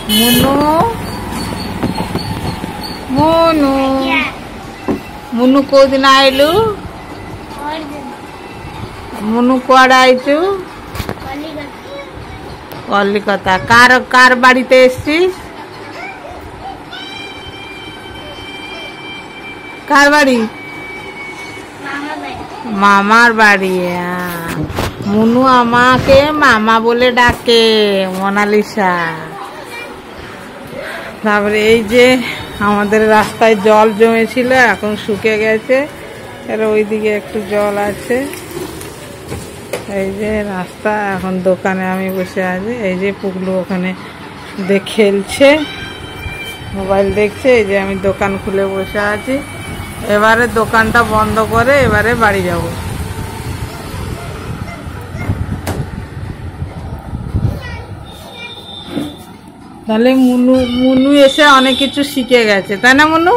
মুনু মুনু মুনু কোদিন আইলু মুনু কুଆଡେ আইছু কলিকতা কার কার বাড়িতে এসছিস কার বাড়ি মামার বাড়ি মুনু আমাকে মামা বলে ডাকে মোনালিসা তারপরে এই যে আমাদের রাস্তায় জল জমেছিল এখন শুকিয়ে গেছে আর ওইদিকে একটু জল আছে এই যে রাস্তা এখন দোকানে আমি বসে আছি এই যে পুগলু ওখানে খেলছে মোবাইল দেখছে এই যে আমি দোকান খুলে বসে আছি এবারে দোকানটা বন্ধ করে এবারে বাড়ি যাব তাহলে মুনু মুনু এসে অনেক কিছু শিখে গেছে তাই না মুনু